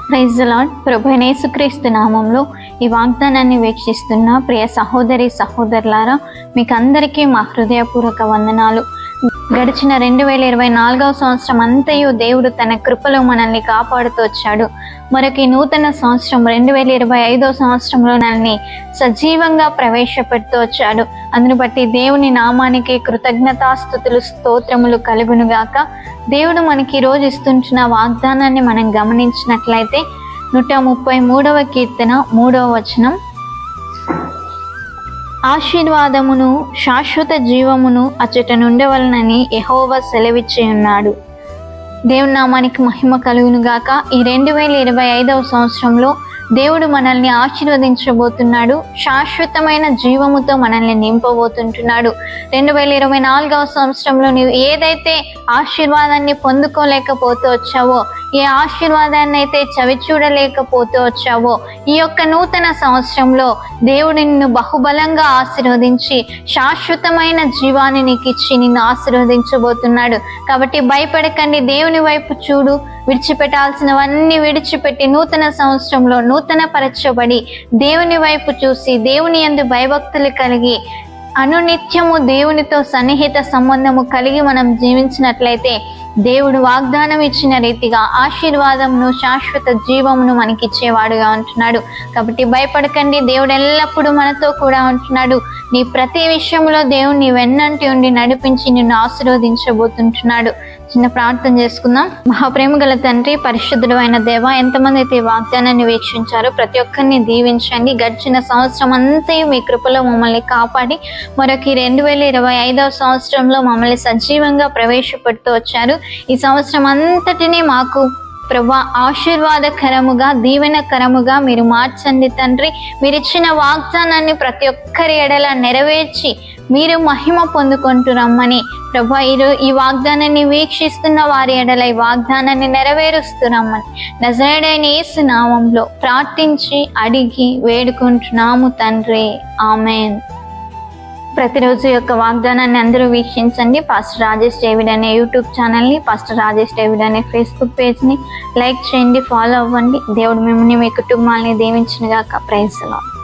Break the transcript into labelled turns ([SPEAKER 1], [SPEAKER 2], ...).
[SPEAKER 1] Praise the lord. ప్రభువైన యేసుక్రీస్తు నామంలో ఈ వాగ్దానాన్ని వీక్షిస్తున్న ప్రియ సహోదరి సహోదరులారా, మీకు అందరికీ మా హృదయపూర్వక వందనాలు. గడిచిన 2024వ సంవత్సరం అంతయు దేవుడు తన కృపలో మనల్ని కాపాడుతూ వచ్చాడు. మరొక నూతన సంవత్సరం 2025వ సంవత్సరంలో మనల్ని సజీవంగా ప్రవేశపెడుతూ వచ్చాడు. అందును బట్టి దేవుని నామానికి కృతజ్ఞతాస్తుతులు స్తోత్రములు కలుగునుగాక. దేవుడు మనకి ఈరోజు ఇస్తుంటున్న వాగ్దానాన్ని మనం గమనించినట్లయితే 133వ కీర్తన 3వ వచనం, ఆశీర్వాదమును శాశ్వత జీవమును అచ్చట నుండవలనని యెహోవా సెలవిచ్చి ఉన్నాడు. దేవుని నామానికి మహిమ కలుగును గాక. ఈ 2025వ సంవత్సరంలో దేవుడు మనల్ని ఆశీర్వదించబోతున్నాడు. శాశ్వతమైన జీవముతో మనల్ని నింపబోతుంటున్నాడు. 2024వ సంవత్సరంలో నీవు ఏదైతే ఆశీర్వాదాన్ని పొందుకోలేకపోతూ వచ్చావో, ఏ ఆశీర్వాదాన్ని అయితే చవి చూడలేకపోతూ వచ్చావో, ఈ యొక్క నూతన సంవత్సరంలో దేవుడు నిన్ను బహుబలంగా ఆశీర్వదించి శాశ్వతమైన జీవాన్ని నీకు ఇచ్చి నిన్ను ఆశీర్వదించబోతున్నాడు. కాబట్టి భయపడకండి, దేవుని వైపు చూడు. విడిచిపెట్టాల్సినవన్నీ విడిచిపెట్టి నూతన సంవత్సరంలో నూతన పరచబడి దేవుని వైపు చూసి దేవుని యందు భయభక్తులు కలిగి అనునిత్యము దేవునితో సన్నిహిత సంబంధము కలిగి మనం జీవించినట్లయితే దేవుడు వాగ్దానం ఇచ్చిన రీతిగా ఆశీర్వాదమును శాశ్వత జీవమును మనకిచ్చేవాడుగా ఉంటున్నాడు. కాబట్టి భయపడకండి, దేవుడు ఎల్లప్పుడూ మనతో కూడా ఉంటున్నాడు. నీ ప్రతి విషయంలో దేవుడు నీ వెన్నంటి ఉండి నడిపించి నిన్ను ఆశీర్వదించబోతుంటున్నాడు. చిన్న ప్రార్థన చేసుకుందాం. మహాప్రేమ గల తండ్రి, పరిశుద్ధుడు అయిన దేవ, ఎంతమంది అయితే వాగ్దానాన్ని వీక్షించారో ప్రతి ఒక్కరిని దీవించండి. గడిచిన సంవత్సరం అంతా మీ కృపలో మమ్మల్ని కాపాడి మరొక 2025వ సంవత్సరంలో మమ్మల్ని సజీవంగా ప్రవేశపెడుతూ వచ్చారు. ఈ సంవత్సరం అంతటినీ మాకు ప్రభా ఆశీర్వాదకరముగా దీవెనకరముగా మీరు మార్చండి తండ్రి. మీరు ఇచ్చిన వాగ్దానాన్ని ప్రతి ఒక్కరి ఎడల నెరవేర్చి మీరు మహిమ పొందుకుంటూ రమ్మని ప్రభా ఈ వాగ్దానాన్ని వీక్షిస్తున్న వారి ఎడల ఈ వాగ్దానాన్ని నెరవేరుస్తూ రమ్మని నజరేయుడైన యేసు నామములో ప్రార్థించి అడిగి వేడుకుంటున్నాము తండ్రి, ఆమెన్. ప్రతిరోజు యొక్క వాగ్దానాన్ని అందరూ వీక్షించండి. పాస్టర్ రాజేష్ డేవిడ్ అనే యూట్యూబ్ ఛానల్ని, పాస్టర్ రాజేష్ డేవిడ్ అనే ఫేస్బుక్ పేజ్ని లైక్ చేయండి, ఫాలో అవ్వండి. దేవుడు మిమ్మల్ని మీ కుటుంబాలని దీవించును గాక. Praise the lord.